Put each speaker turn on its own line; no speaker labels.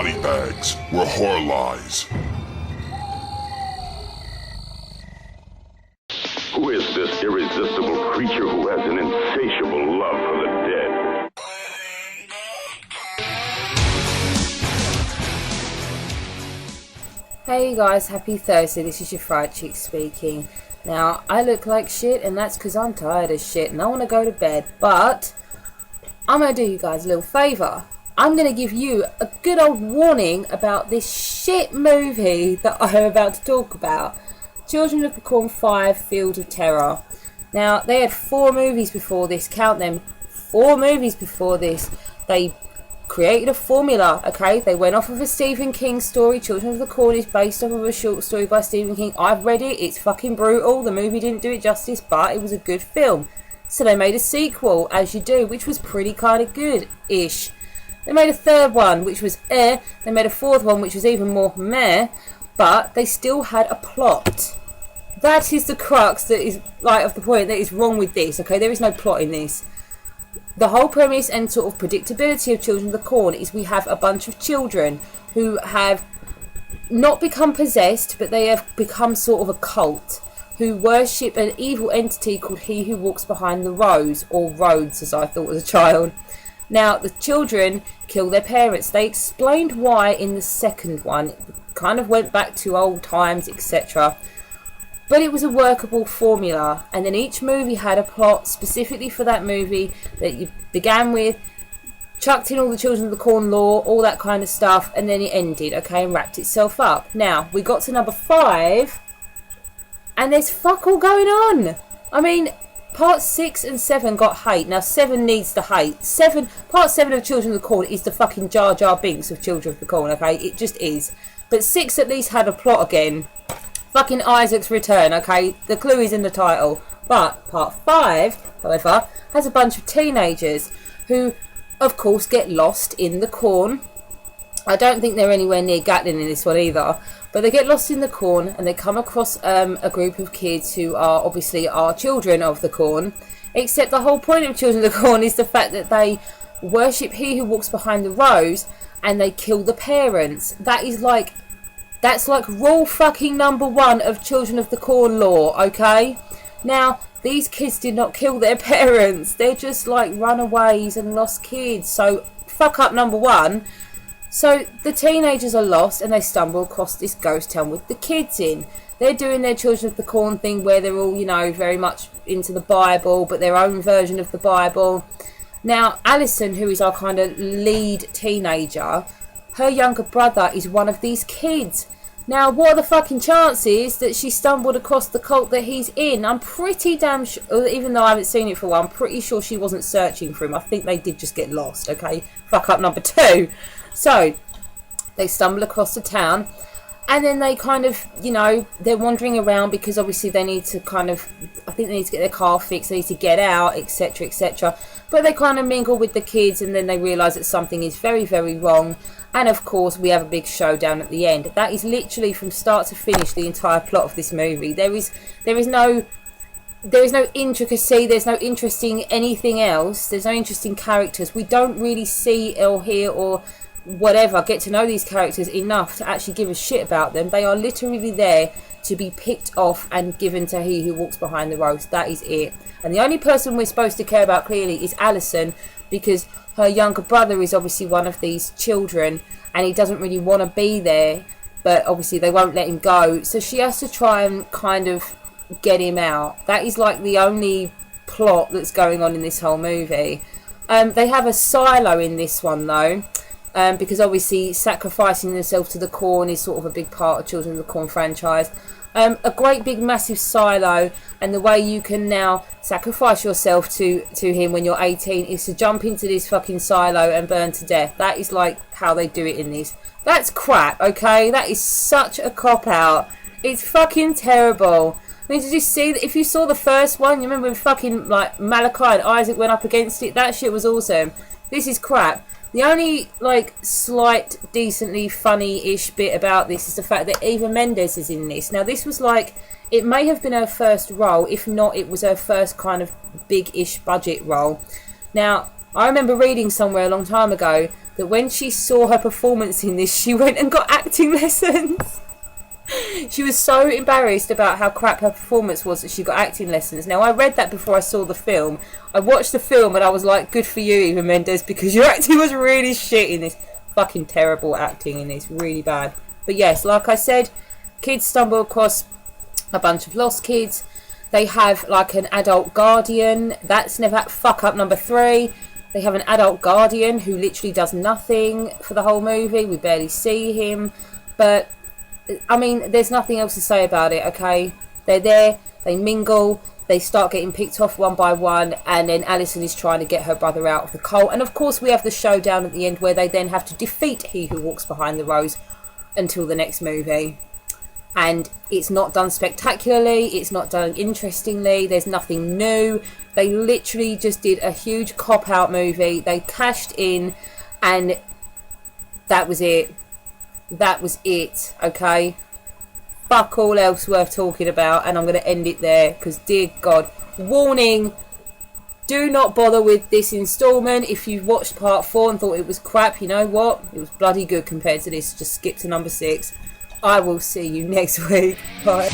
body bags were horror lies.
Who is this irresistible creature who has an insatiable love for the dead?
Hey guys, happy Thursday, this is your fried chick speaking. Now, I look like shit and that's because I'm tired of shit and I want to go to bed, but I'm going to do you guys a little favour. I'm going to give you a good old warning about this shit movie that I'm about to talk about. Children of the Corn 5, Field of Terror. Now, they had 4 movies before this, count them, 4 movies before this. They created a formula, okay? They went off of a Stephen King story. Children of the Corn is based off of a short story by Stephen King. I've read it, it's fucking brutal. The movie didn't do it justice, but it was a good film. So they made a sequel, as you do, which was pretty kind of good-ish. They made a 3rd one, which was They made a 4th one, which was even more meh. But they still had a plot. That is the crux that is, like, of the point that is wrong with this, okay? There is no plot in this. The whole premise and sort of predictability of Children of the Corn is we have a bunch of children who have not become possessed, but they have become sort of a cult, who worship an evil entity called He Who Walks Behind the Rose, or Rhodes, as I thought as a child. Now, the children kill their parents. They explained why in the 2nd one. It kind of went back to old times, etc. But it was a workable formula, and then each movie had a plot specifically for that movie that you began with, chucked in all the Children of the Corn lore, all that kind of stuff, and then it ended, okay, and wrapped itself up. Now, we got to number 5, and there's fuck all going on. I mean, part 6 and 7 got hate. Now, 7 needs the hate. Part 7 of Children of the Corn is the fucking Jar Jar Binks of Children of the Corn, okay? It just is. But 6 at least had a plot again. Fucking Isaac's return, okay? The clue is in the title. But part 5, however, has a bunch of teenagers who, of course, get lost in the corn. I don't think they're anywhere near Gatlin in this one either. But they get lost in the corn and they come across a group of kids who are obviously children of the corn. Except the whole point of Children of the Corn is the fact that they worship He Who Walks Behind the Rose and they kill the parents. That's like rule fucking number 1 of Children of the Corn lore, okay? Now, these kids did not kill their parents. They're just like runaways and lost kids. So, fuck up number 1. So, the teenagers are lost and they stumble across this ghost town with the kids in. They're doing their Children of the Corn thing where they're all, you know, very much into the Bible, but their own version of the Bible. Now, Alison, who is our kind of lead teenager, her younger brother is one of these kids. Now, what are the fucking chances that she stumbled across the cult that he's in? I'm pretty damn sure, even though I haven't seen it for a while, I'm pretty sure she wasn't searching for him. I think they did just get lost, okay? Fuck up number 2. So, they stumble across the town, and then they kind of, you know, they're wandering around because obviously they need to kind of, I think they need to get their car fixed, they need to get out, etc, etc. But they kind of mingle with the kids and then they realise that something is very, very wrong. And of course, we have a big showdown at the end. That is literally from start to finish the entire plot of this movie. There is no intricacy, there's no interesting anything else, there's no interesting characters. We don't really see or hear or whatever, get to know these characters enough to actually give a shit about them. They are literally there to be picked off and given to He Who Walks Behind the Rose. That is it. And the only person we're supposed to care about clearly is Alison, because her younger brother is obviously one of these children and he doesn't really want to be there, but obviously they won't let him go, so she has to try and kind of get him out. That is like the only plot that's going on in this whole movie. They have a silo in this one though, because obviously sacrificing themselves to the corn is sort of a big part of Children of the Corn franchise. A great big massive silo, and the way you can now sacrifice yourself to him when you're 18 is to jump into this fucking silo and burn to death. That is like how they do it in this. That's crap, okay? That is such a cop-out. It's fucking terrible. I mean, did you see, if you saw the first one, you remember when fucking like Malachi and Isaac went up against it? That shit was awesome. This is crap. The only, like, slight, decently funny-ish bit about this is the fact that Eva Mendes is in this. Now, this was, like, it may have been her first role. If not, it was her first kind of big-ish budget role. Now, I remember reading somewhere a long time ago that when she saw her performance in this, she went and got acting lessons. She was so embarrassed about how crap her performance was that she got acting lessons. Now, I read that before I saw the film. I watched the film and I was like, good for you, Eva Mendes, because your acting was really shit in this. Fucking terrible acting in this, really bad. But yes, like I said, kids stumble across a bunch of lost kids. They have like an adult guardian. That's never fuck up number 3. They have an adult guardian who literally does nothing for the whole movie. We barely see him. But, I mean, there's nothing else to say about it, okay? They're there, they mingle, they start getting picked off one by one, and then Alison is trying to get her brother out of the cult. And of course we have the showdown at the end where they then have to defeat He Who Walks Behind the Rose until the next movie. And it's not done spectacularly, it's not done interestingly, there's nothing new. They literally just did a huge cop-out movie. They cashed in, and that was it. That was it, okay? Fuck all else worth talking about, and I'm going to end it there, because dear God, warning, do not bother with this instalment. If you watched part 4 and thought it was crap, you know what? It was bloody good compared to this. Just skip to number 6. I will see you next week. Bye.